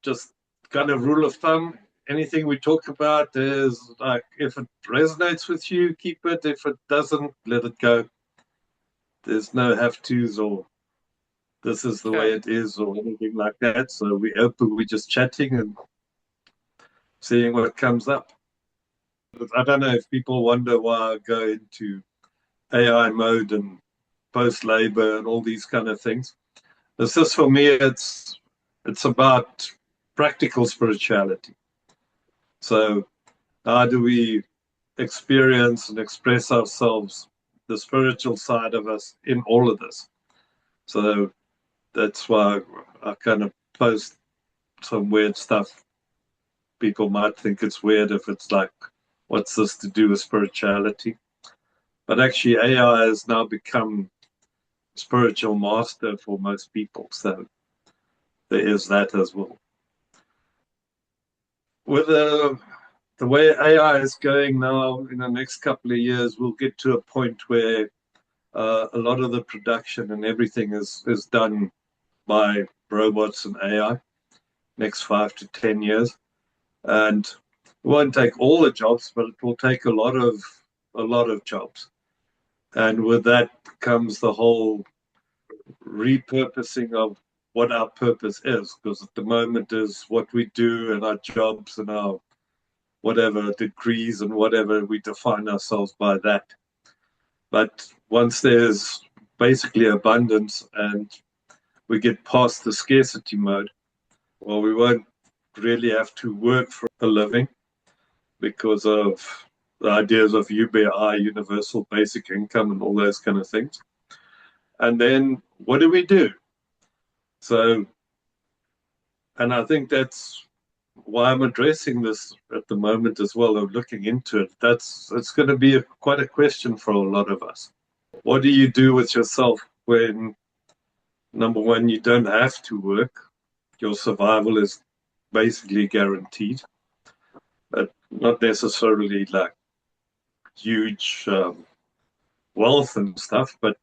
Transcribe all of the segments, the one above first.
just kind of rule of thumb. Anything we talk about is like, if it resonates with you, keep it. If it doesn't, let it go. There's no have tos or this is the way Sure. it is or anything like that. So we're just chatting and seeing what comes up. I don't know if people wonder why I go into AI mode and post labor and all these kind of things. It's just for me, it's about practical spirituality. So how do we experience and express ourselves, the spiritual side of us in all of this? So that's why I kind of post some weird stuff. People might think it's weird if it's like, what's this to do with spirituality? But actually, AI has now become spiritual master for most people. So there is that as well. With the way AI is going now, in the next couple of years, we'll get to a point where a lot of the production and everything is done by robots and AI. Next 5 to 10 years, and it won't take all the jobs, but it will take a lot of jobs. And with that comes the whole repurposing of what our purpose is, because at the moment is what we do and our jobs and our whatever degrees and whatever, we define ourselves by that. But once there's basically abundance and we get past the scarcity mode, well, we won't really have to work for a living because of the ideas of UBI, universal basic income, and all those kind of things. And then what do we do? So, and I think that's why I'm addressing this at the moment as well, of looking into it. It's going to be quite a question for a lot of us. What do you do with yourself when, number one, you don't have to work? Your survival is basically guaranteed, but not necessarily like huge wealth and stuff, but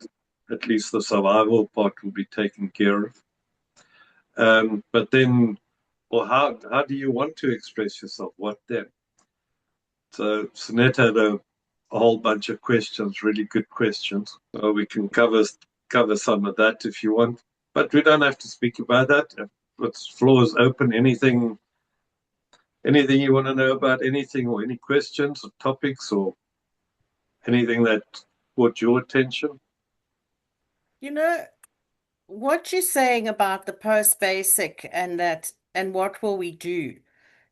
at least the survival part will be taken care of. But then, well, how do you want to express yourself? What then? So Sunette had a whole bunch of questions, really good questions. So we can cover some of that if you want, but we don't have to speak about that. The floor is open. Anything you want to know about anything, or any questions or topics or anything that caught your attention? You know, what you're saying about the post basic and that, and what will we do?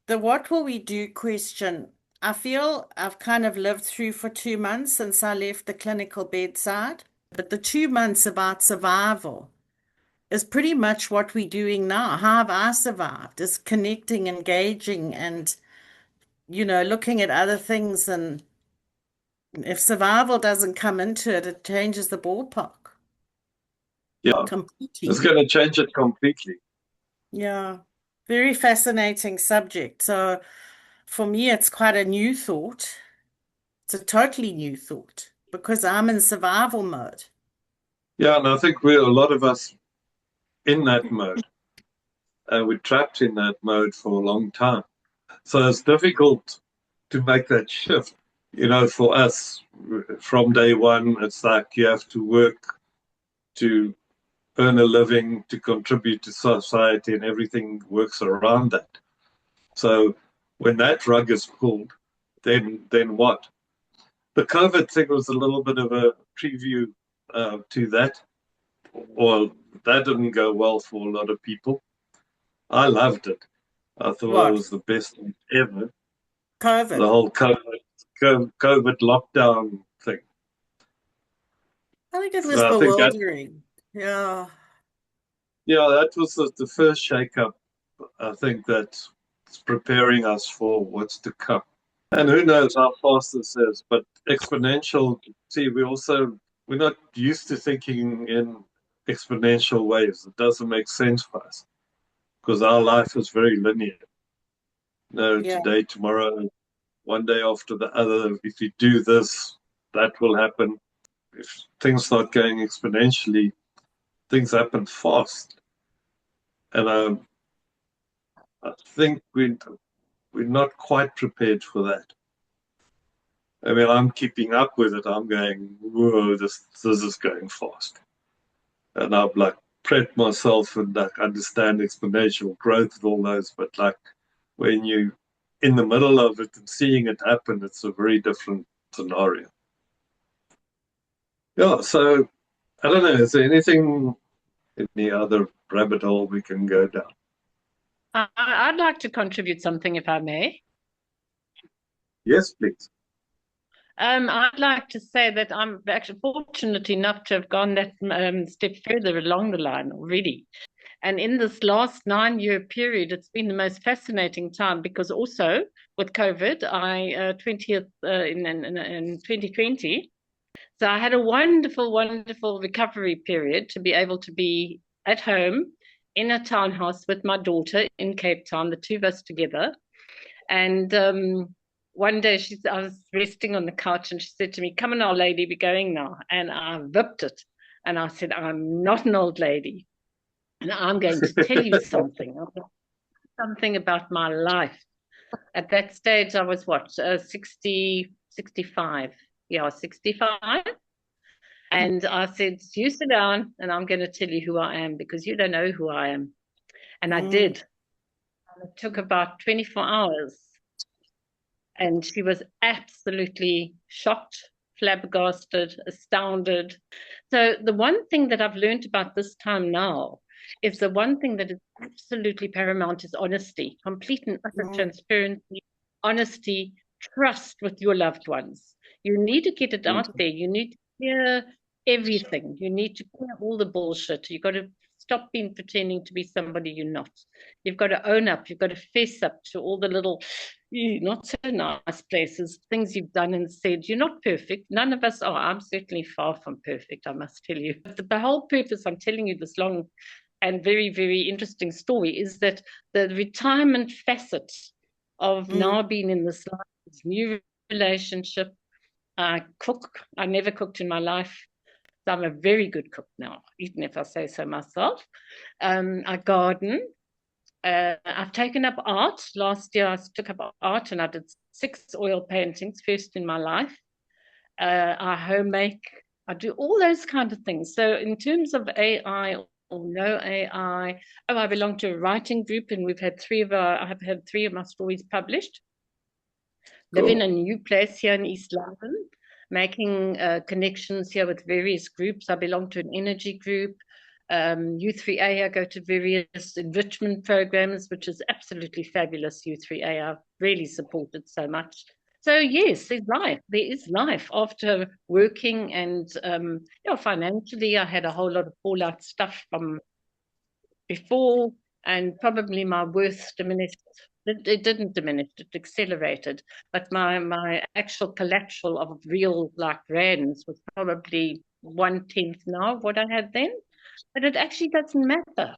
The what will we do question, I feel I've kind of lived through for 2 months since I left the clinical bedside. But the 2 months about survival is pretty much what we're doing now. How have I survived? Is connecting, engaging, and, looking at other things. And if survival doesn't come into it, it changes the ballpark Yeah, it's completely. going to change it completely. Yeah, very fascinating subject. So for me, it's quite a new thought. It's a totally new thought because I'm in survival mode. Yeah, and I think we're a lot of us in that mode, and we're trapped in that mode for a long time. So it's difficult to make that shift. For us, from day one, it's like you have to work to earn a living, to contribute to society, and everything works around that. So when that rug is pulled, then what? The COVID thing was a little bit of a preview to that. Well, that didn't go well for a lot of people. I loved it. I thought it What? was the best thing ever. The COVID. whole COVID lockdown thing. I think it was So I think that, bewildering. Yeah. yeah, that was the first shakeup. I think that's preparing us for what's to come. And who knows how fast this is, but exponential. See, we're not used to thinking in exponential ways. It doesn't make sense for us because our life is very linear. No, Yeah. today, tomorrow, one day after the other. If you do this, that will happen. If things start going exponentially, things happen fast. And I think we're not quite prepared for that. I mean, I'm keeping up with it. I'm going, whoa, this is going fast. And I've like prepped myself and like understand exponential growth and all those, but like when you in the middle of it and seeing it happen, it's a very different scenario. Yeah, so I don't know, is there any other rabbit hole we can go down? I'd like to contribute something, if I may. Yes, please. I'd like to say that I'm actually fortunate enough to have gone that step further along the line already. And in this last 9-year period, it's been the most fascinating time because also with COVID, I 20th in 2020. So I had a wonderful, wonderful recovery period to be able to be at home in a townhouse with my daughter in Cape Town, the two of us together. And one day I was resting on the couch and she said to me, "Come on, old lady, we're going now." And I whipped it. And I said, "I'm not an old lady. And I'm going to tell you something about my life." At that stage, I was what, 60, 65. Yeah, 65. And I said, "You sit down and I'm going to tell you who I am because you don't know who I am." And I did. And it took about 24 hours. And she was absolutely shocked, flabbergasted, astounded. So, the one thing that I've learned about this time now is the one thing that is absolutely paramount is honesty, complete and utter transparency, honesty, trust with your loved ones. You need to get it out there. You need to hear everything. You need to clear all the bullshit. You've got to stop being pretending to be somebody you're not. You've got to own up. You've got to face up to all the little not so nice places, things you've done and said. You're not perfect. None of us are. I'm certainly far from perfect, I must tell you. But the whole purpose I'm telling you this long and very, very interesting story is that the retirement facet of now being in this life, this new relationship. I cook. I never cooked in my life. So I'm a very good cook now, even if I say so myself. I garden. I've taken up art. Last year, I took up art and I did 6 oil paintings, first in my life. I home make. I do all those kind of things. So, in terms of AI or no AI, oh, I belong to a writing group, and I have had 3 of my stories published. Live in a new place here in East London, making connections here with various groups. I belong to an energy group. U3A, I go to various enrichment programs, which is absolutely fabulous. U3A, I've really supported so much. So yes, there's life. There is life after working and financially, I had a whole lot of fallout stuff from before, and probably my worth diminished. It didn't diminish; it accelerated. But my actual collateral of real like rands was probably 1/10 now of what I had then. But it actually doesn't matter.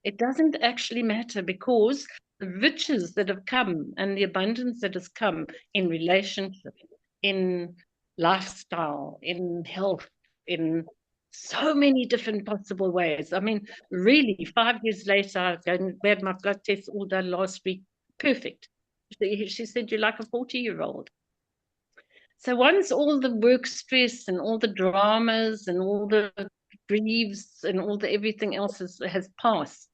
It doesn't actually matter because the riches that have come and the abundance that has come in relationship, in lifestyle, in health, in so many different possible ways. I mean, really, 5 years later, I had my blood tests all done last week. Perfect. She said, "You're like a 40-year-old." So once all the work stress and all the dramas and all the grieves and all the everything else has passed,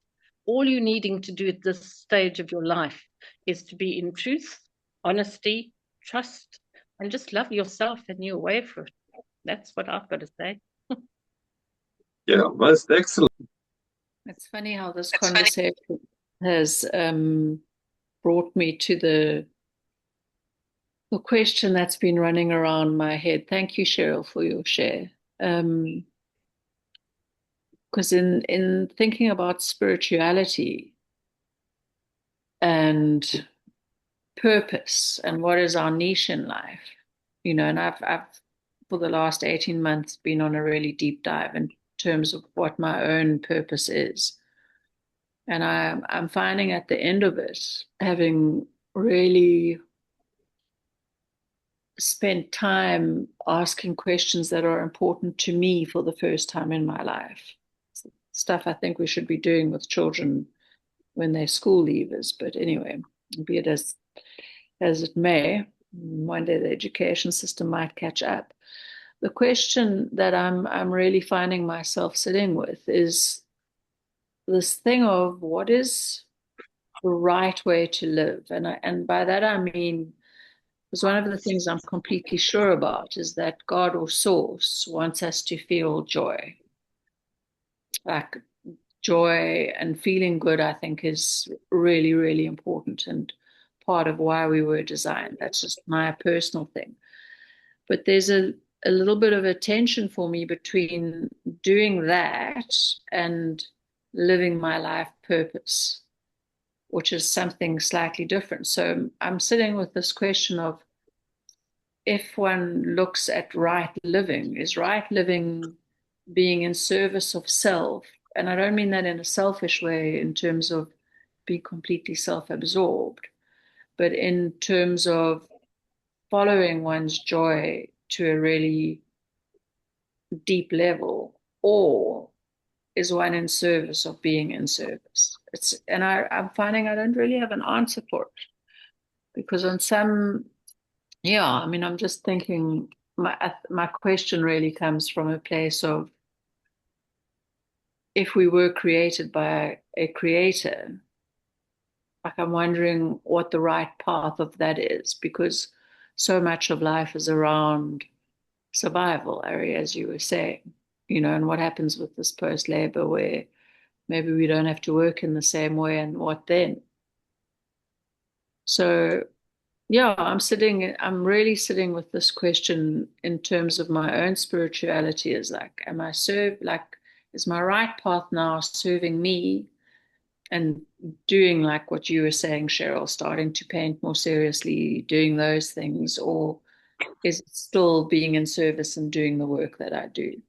all you're needing to do at this stage of your life is to be in truth, honesty, trust, and just love yourself and you're away for it. That's what I've got to say. Yeah, most excellent. It's funny how this conversation has brought me to the question that's been running around my head. Thank you, Cheryl, for your share. Because in thinking about spirituality and purpose and what is our niche in life, and I've for the last 18 months been on a really deep dive in terms of what my own purpose is. And I'm finding at the end of it, having really spent time asking questions that are important to me for the first time in my life. Stuff I think we should be doing with children when they're school leavers. But anyway, be it as it may, one day the education system might catch up. The question that I'm really finding myself sitting with is this thing of what is the right way to live, and by that I mean, because one of the things I'm completely sure about is that God or Source wants us to feel joy. Like joy and feeling good, I think, is really, really important and part of why we were designed. That's just my personal thing. But there's a little bit of a tension for me between doing that and living my life purpose, which is something slightly different. So I'm sitting with this question of, if one looks at right living, is right living being in service of self? And I don't mean that in a selfish way in terms of being completely self-absorbed, but in terms of following one's joy to a really deep level, or is one in service of being in service? I'm finding I don't really have an answer for it, because on some, yeah, I mean, I'm just thinking my question really comes from a place of, if we were created by a creator, like I'm wondering what the right path of that is, because so much of life is around survival, Ari, as you were saying, and what happens with this post-labor where maybe we don't have to work in the same way, and what then? So yeah, I'm really sitting with this question in terms of my own spirituality, is like, is my right path now serving me and doing like what you were saying, Cheryl, starting to paint more seriously, doing those things, or is it still being in service and doing the work that I do?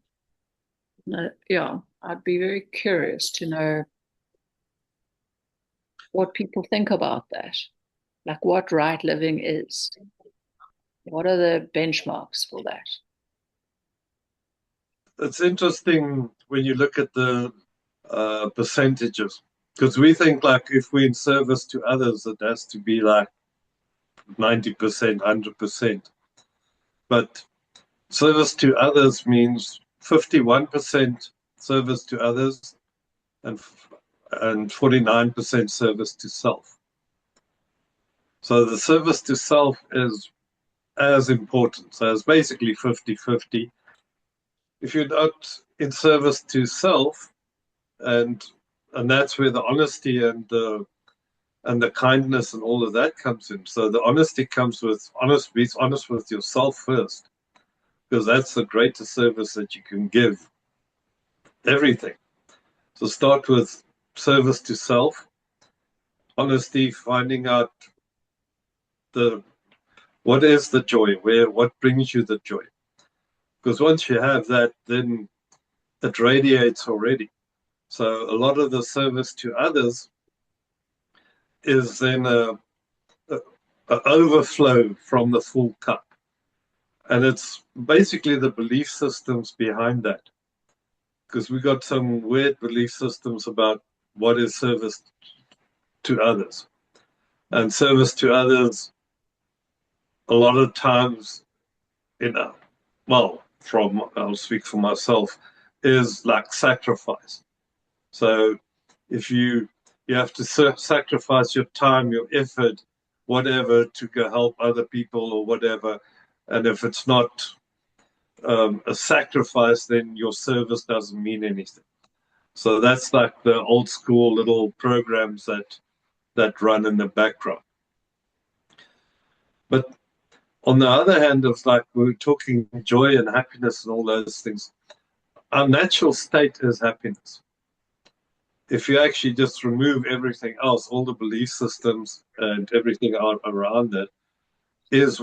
Yeah, I'd be very curious to know what people think about that. Like what right living is. What are the benchmarks for that? It's interesting when you look at the percentages, because we think like if we're in service to others, it has to be like 90%, 100%. But service to others means 51% service to others and 49% service to self. So the service to self is as important. So it's basically 50-50. If you're not in service to self, and that's where the honesty and the kindness and all of that comes in. So the honesty comes with be honest with yourself first, because that's the greatest service that you can give everything. So start with service to self, honesty, finding out what is the joy, what brings you the joy. Because once you have that, then it radiates already. So a lot of the service to others is then a overflow from the full cup. And it's basically the belief systems behind that. Because we got some weird belief systems about what is service to others. And service to others, a lot of times, I'll speak for myself, is like sacrifice. So if you have to sacrifice your time, your effort, whatever, to go help other people or whatever, and if it's not a sacrifice, then your service doesn't mean anything. So that's like the old school little programs that run in the background. But on the other hand, it's like we're talking joy and happiness and all those things. Our natural state is happiness. If you actually just remove everything else, all the belief systems and everything around it, is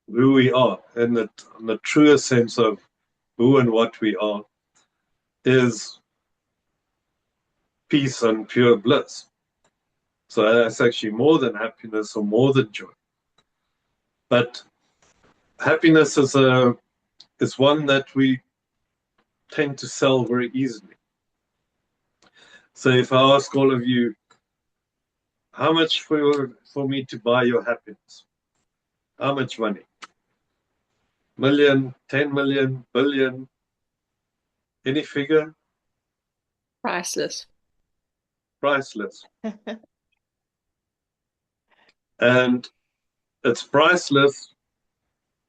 who we are. And the truest sense of who and what we are is peace and pure bliss. So that's actually more than happiness or more than joy. But happiness is one that we tend to sell very easily. So if I ask all of you, how much for me to buy your happiness? How much money? Million, 10 million, billion, any figure? Priceless. Priceless. And it's priceless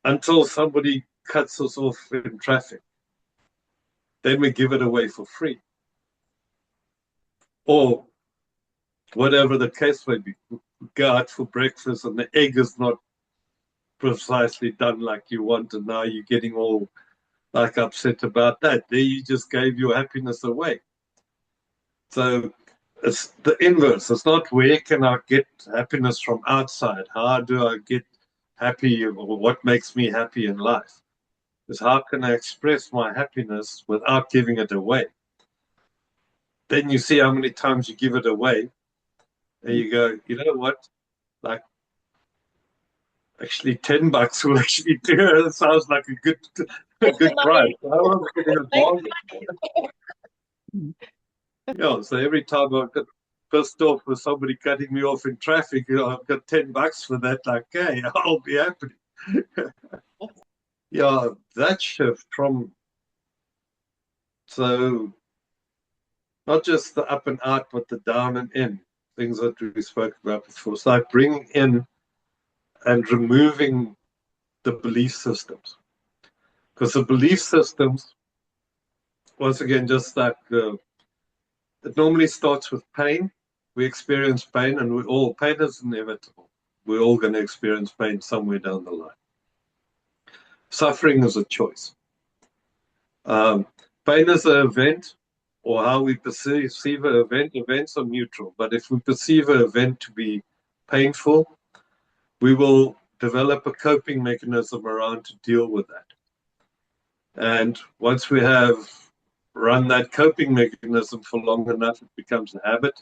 until somebody cuts us off in traffic. Then we give it away for free. Or whatever the case may be. Go out for breakfast and the egg is not precisely done like you want, and now you're getting all like upset about that. There you just gave your happiness away. So it's the inverse. It's not where can I get happiness from outside? How do I get happy, or what makes me happy in life? Is how can I express my happiness without giving it away? Then you see how many times you give it away, and you go, you know what? Like, actually, $10 will actually do it. It sounds like a good price. I was getting a bargain. Yeah, so every time I got pissed off with somebody cutting me off in traffic, I've got $10 for that. Like, hey, I'll be happy. Yeah, that shift from, so not just the up and out, but the down and in, things that we spoke about before. It's like bringing in and removing the belief systems. Because the belief systems, once again, just like it normally starts with pain. We experience pain, and pain is inevitable. We're all going to experience pain somewhere down the line. Suffering is a choice. Pain is an event, or how we perceive an event. Events are neutral, but if we perceive an event to be painful, we will develop a coping mechanism around to deal with that. And once we have run that coping mechanism for long enough, it becomes a habit,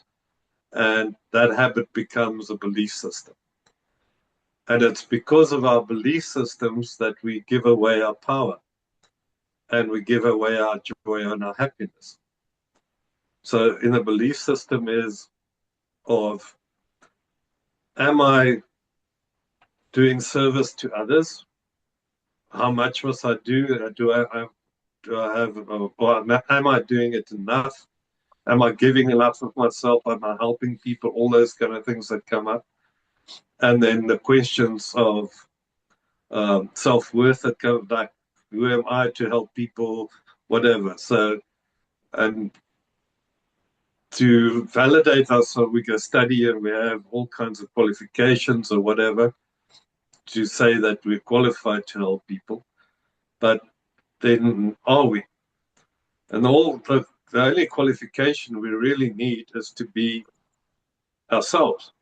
and that habit becomes a belief system. And it's because of our belief systems that we give away our power, and we give away our joy and our happiness. So in a belief system is of, am I doing service to others? How much must I do? Do I have, or am I doing it enough? Am I giving enough of myself? Am I helping people? All those kind of things that come up. And then the questions of self-worth that come, like, who am I to help people, whatever. So, and to validate us, so we go study and we have all kinds of qualifications or whatever to say that we're qualified to help people. But then are we? And the only qualification we really need is to be ourselves.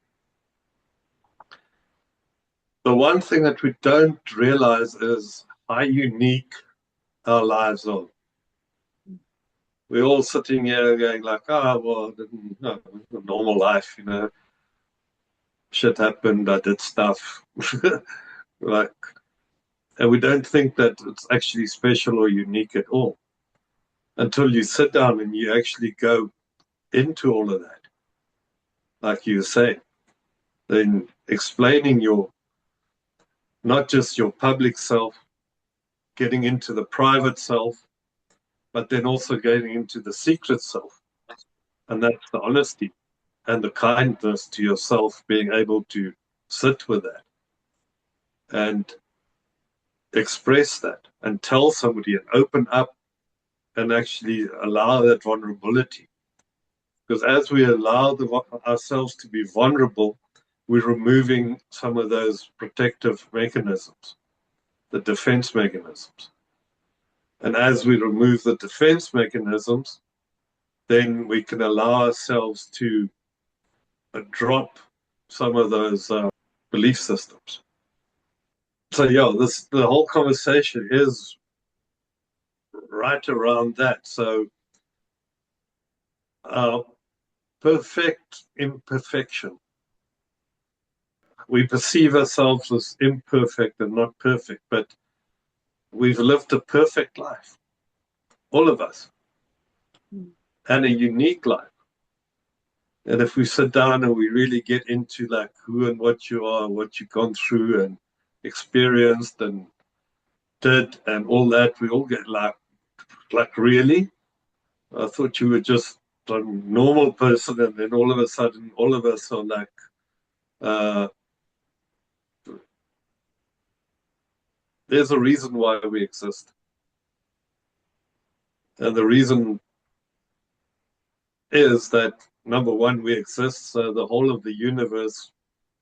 The one thing that we don't realize is how unique our lives are. We're all sitting here going like, well, no, normal life, you know, shit happened, I did stuff. Like, and we don't think that it's actually special or unique at all until you sit down and you actually go into all of that. Like you say, then explaining not just your public self, getting into the private self, but then also getting into the secret self. And that's the honesty and the kindness to yourself, being able to sit with that and express that and tell somebody and open up and actually allow that vulnerability. Because as we allow ourselves to be vulnerable, we're removing some of those protective mechanisms, the defense mechanisms. And as we remove the defense mechanisms, then we can allow ourselves to drop some of those belief systems. So yeah, the whole conversation is right around that. So perfect imperfection. We perceive ourselves as imperfect and not perfect, but we've lived a perfect life, all of us, and a unique life. And if we sit down and we really get into like who and what you are, what you've gone through and experienced and did and all that, we all get like really? I thought you were just a normal person, and then all of a sudden, all of us are like, there's a reason why we exist. And the reason is that, number one, we exist, so the whole of the universe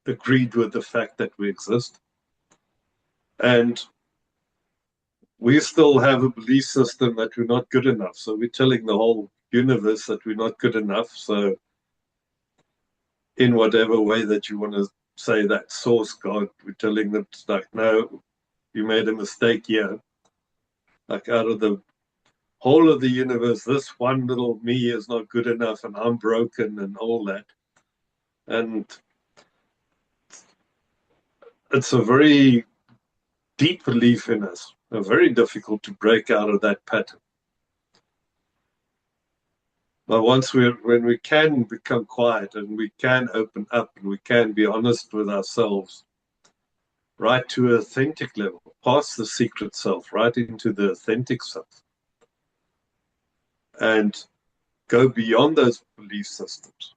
agreed with the fact that we exist. And we still have a belief system that we're not good enough. So we're telling the whole universe that we're not good enough. So in whatever way that you want to say that source, God, we're telling them, like, no, you made a mistake here. Like, out of the whole of the universe, this one little me is not good enough, and I'm broken and all that. And it's a very deep belief in us, very difficult to break out of that pattern. But when we can become quiet and we can open up and we can be honest with ourselves, right to an authentic level, past the secret self, right into the authentic self, and go beyond those belief systems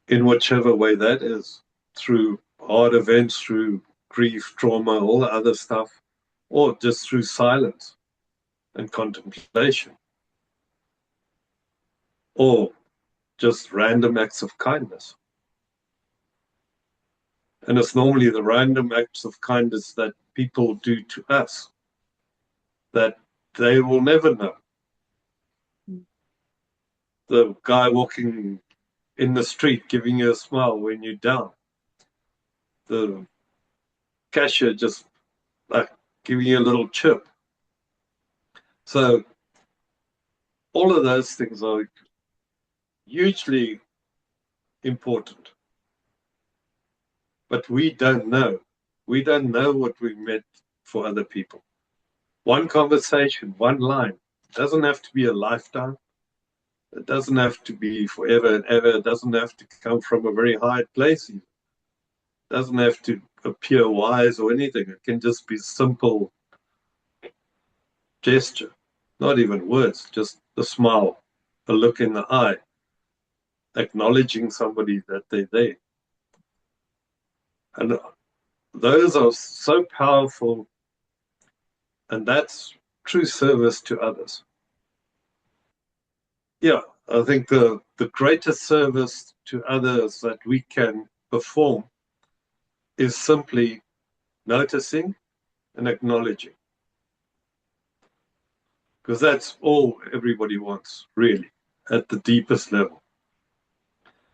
in whichever way that is, through hard events, through grief, trauma, all the other stuff, or just through silence and contemplation, or just random acts of kindness. And it's normally the random acts of kindness that people do to us that they will never know. The guy walking in the street giving you a smile when you're down. The cashier just like giving you a little chip. So all of those things are hugely important. But we don't know. We don't know what we meant for other people. One conversation, one line, it doesn't have to be a lifetime. It doesn't have to be forever and ever. It doesn't have to come from a very high place. It doesn't have to appear wise or anything. It can just be simple gesture, not even words, just a smile, a look in the eye, acknowledging somebody that they're there. And those are so powerful, and that's true service to others. Yeah, I think the greatest service to others that we can perform is simply noticing and acknowledging. Because that's all everybody wants, really, at the deepest level,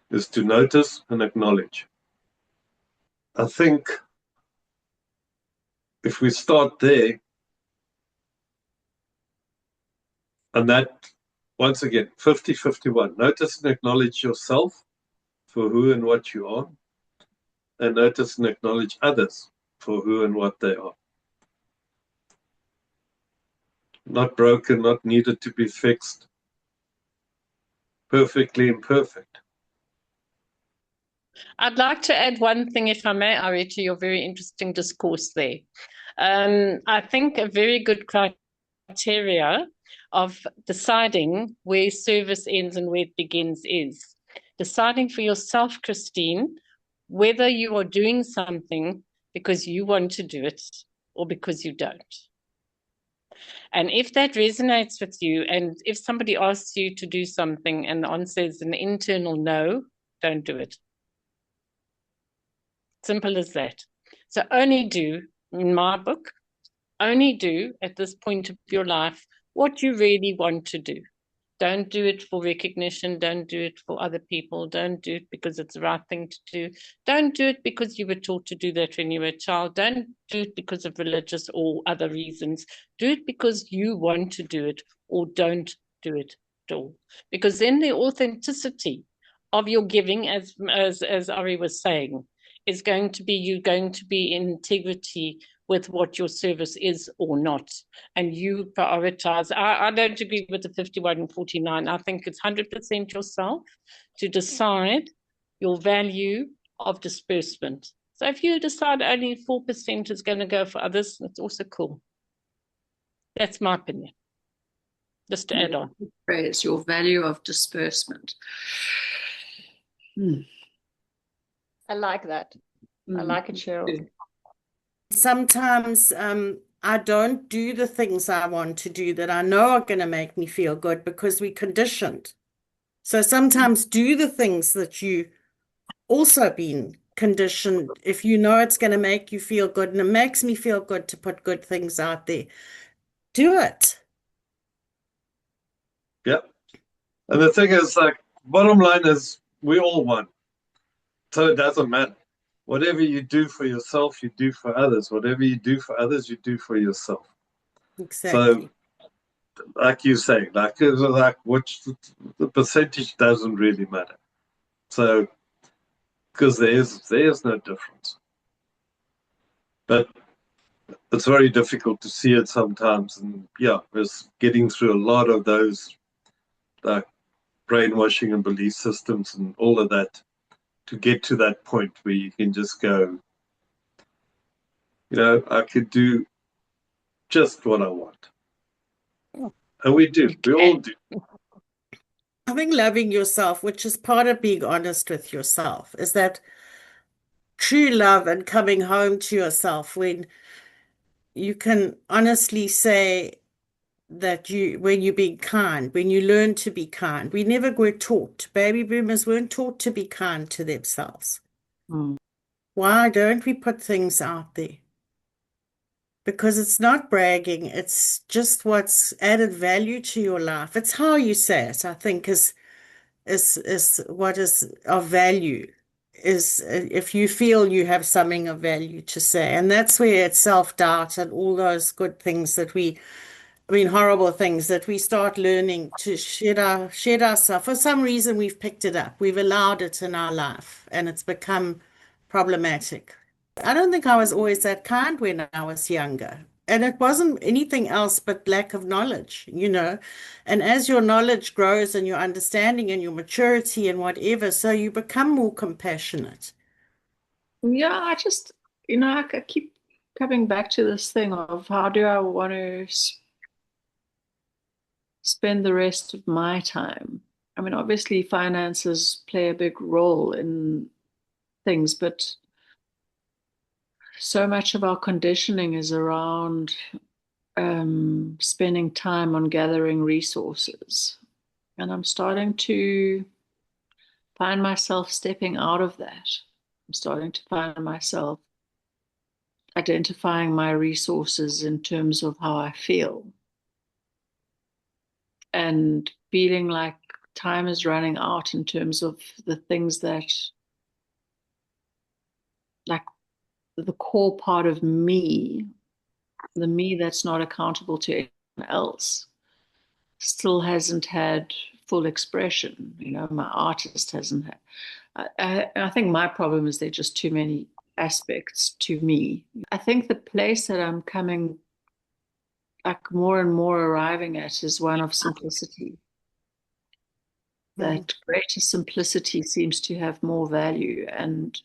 is to notice and acknowledge. I think if we start there, and that, once again, 50-51, notice and acknowledge yourself for who and what you are, and notice and acknowledge others for who and what they are. Not broken, not needed to be fixed, perfectly imperfect. I'd like to add one thing, if I may, Ari, to your very interesting discourse there. I think a very good criteria of deciding where service ends and where it begins is deciding for yourself, Christine, whether you are doing something because you want to do it or because you don't. And if that resonates with you, and if somebody asks you to do something and the answer is an internal no, don't do it. Simple as that. So only do, in my book, only do at this point of your life what you really want to do. Don't do it for recognition. Don't do it for other people. Don't do it because it's the right thing to do. Don't do it because you were taught to do that when you were a child. Don't do it because of religious or other reasons. Do it because you want to do it, or don't do it at all. Because then the authenticity of your giving, as Ari was saying, is going to be, you're going to be in integrity with what your service is or not. And you prioritize. I don't agree with the 51 and 49. I think it's 100% yourself to decide your value of disbursement. So if you decide only 4% is going to go for others, that's also cool. That's my opinion. Just to add on. Phrase, your value of disbursement. I like that. I like it, Cheryl. Sometimes I don't do the things I want to do that I know are going to make me feel good because we're conditioned. So sometimes do the things that you also been conditioned. If you know it's going to make you feel good, and it makes me feel good to put good things out there, do it. Yeah. And the thing is, like, bottom line is we all won. So it doesn't matter. Whatever you do for yourself, you do for others. Whatever you do for others, you do for yourself. Exactly. So, like you say, which the percentage doesn't really matter. So, because there's no difference. But it's very difficult to see it sometimes, and yeah, it's getting through a lot of those brainwashing and belief systems and all of that to get to that point where you can just go, I could do just what I want. And we do. We all do. I think loving yourself, which is part of being honest with yourself, is that true love and coming home to yourself when you can honestly say that when you're being kind, when you learn to be kind. We never were taught. Baby boomers weren't taught to be kind to themselves. Why don't we put things out there? Because it's not bragging, it's just what's added value to your life. It's how you say it, I think, is what is of value, is if you feel you have something of value to say. And that's where it's self-doubt and all those good things horrible things that we start learning to shed ourselves. For some reason, we've picked it up. We've allowed it in our life, and it's become problematic. I don't think I was always that kind when I was younger. And it wasn't anything else but lack of knowledge, And as your knowledge grows and your understanding and your maturity and whatever, so you become more compassionate. Yeah, I keep coming back to this thing of how do I want to spend the rest of my time? I mean, obviously, finances play a big role in things, but so much of our conditioning is around spending time on gathering resources. And I'm starting to find myself stepping out of that. I'm starting to find myself identifying my resources in terms of how I feel and feeling like time is running out in terms of the things that, like, the core part of me, the me that's not accountable to anyone else, still hasn't had full expression. My artist hasn't had. I think my problem is there are just too many aspects to me. I think the place that I'm coming, like, more and more arriving at is one of simplicity. That greater simplicity seems to have more value, and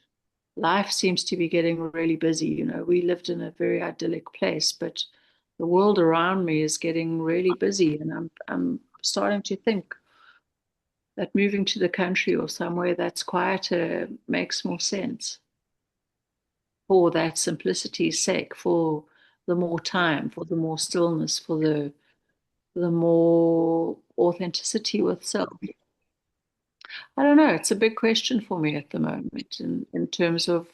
life seems to be getting really busy. We lived in a very idyllic place, but the world around me is getting really busy, and I'm starting to think that moving to the country or somewhere that's quieter makes more sense for that simplicity's sake, for the more time, for the more stillness, for the more authenticity with self. I don't know. It's a big question for me at the moment in terms of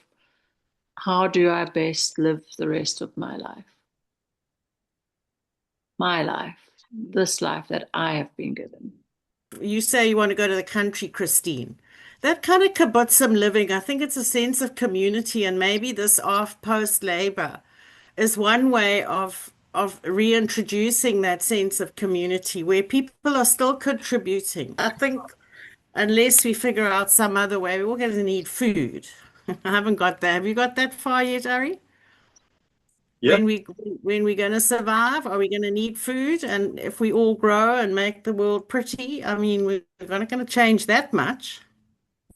how do I best live the rest of my life? My life, this life that I have been given. You say you want to go to the country, Christine. That kind of kibbutzim living, I think it's a sense of community, and maybe this off post labor is one way of reintroducing that sense of community where people are still contributing. I think unless we figure out some other way, we're all going to need food. I haven't got that. Have you got that far yet, Ari? Yeah. when we're going to survive? Are we going to need food? And if we all grow and make the world pretty, I mean, we're not going to change that much.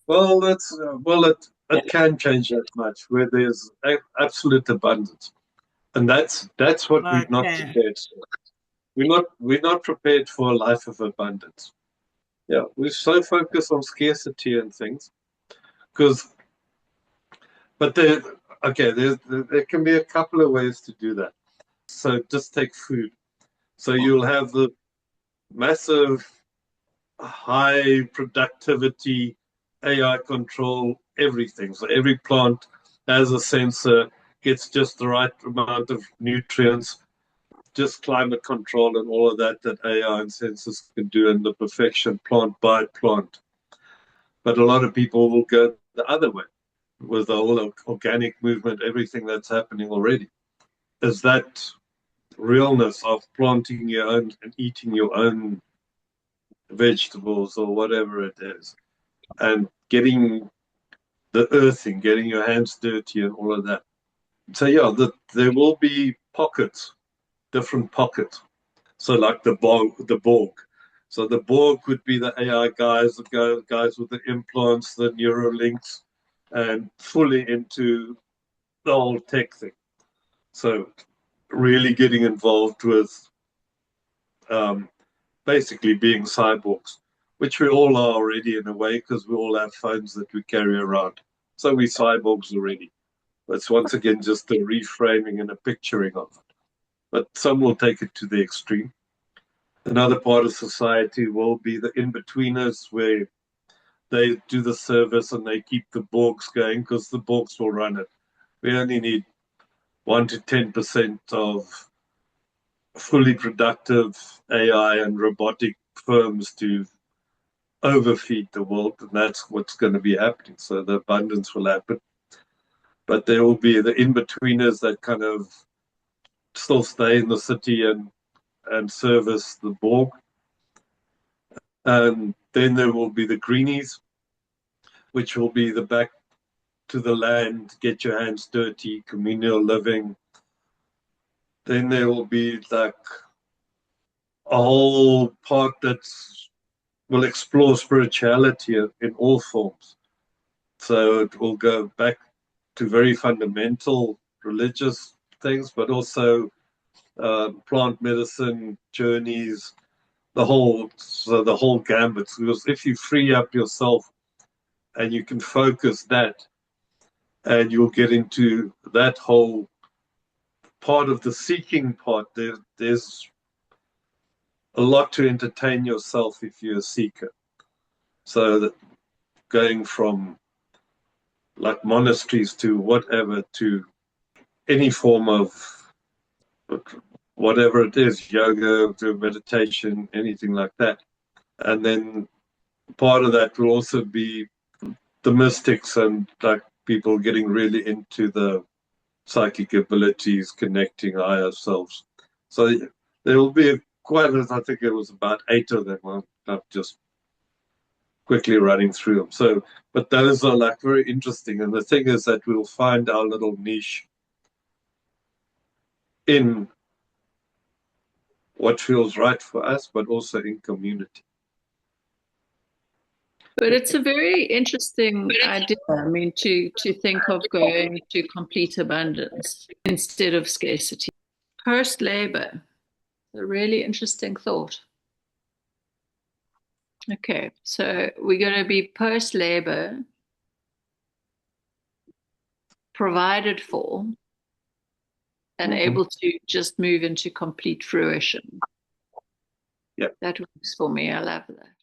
Well, it can change that much where there's absolute abundance, and that's what we're not Okay. prepared for. We're not prepared for a life of abundance. Yeah, we're so focused on scarcity and things because, but there, okay, there can be a couple of ways to do that. So just take food. So you'll have the massive, high productivity, AI control everything. So every plant has a sensor, gets just the right amount of nutrients, just climate control and all of that that AI and sensors can do in the perfection plant by plant. But a lot of people will go the other way with the whole organic movement, everything that's happening already. Is that realness of planting your own and eating your own vegetables or whatever it is, and getting the earthing, getting your hands dirty and all of that. So yeah, there will be pockets, different pockets. So like the Borg. So the Borg would be the AI guys, the guys with the implants, the Neuralinks, and fully into the whole tech thing. So really getting involved with um, basically being cyborgs, which we all are already in a way because we all have phones that we carry around. So we're cyborgs already. That's once again just a reframing and a picturing of it. But some will take it to the extreme. Another part of society will be the in-betweeners where they do the service and they keep the Borgs going because the Borgs will run it. We only need 1 to 10% of fully productive AI and robotic firms to overfeed the world, and that's what's going to be happening. So the abundance will happen, but there will be the in-betweeners that kind of still stay in the city and service the Borg, and then there will be the greenies, which will be the back to the land, get your hands dirty, communal living. Then there will be like a whole part that will explore spirituality in all forms. So it will go back to very fundamental religious things, but also plant medicine journeys, the whole gambit. Because if you free up yourself and you can focus that, and you'll get into that whole part of the seeking part. There's a lot to entertain yourself if you're a seeker. So that going from like monasteries to whatever to any form of whatever it is, yoga to meditation, anything like that. And then part of that will also be the mystics and like people getting really into the psychic abilities, connecting higher selves. So there will be quite a, I think it was about 8 of them. I'm just quickly running through them. So, but those are like very interesting. And the thing is that we'll find our little niche in what feels right for us, but also in community. But it's a very interesting idea. I mean, to think of going to complete abundance instead of scarcity. Cursed labor, a really interesting thought. Okay, so we're going to be post labor, provided for, and able to just move into complete fruition. Yeah. That works for me. I love that.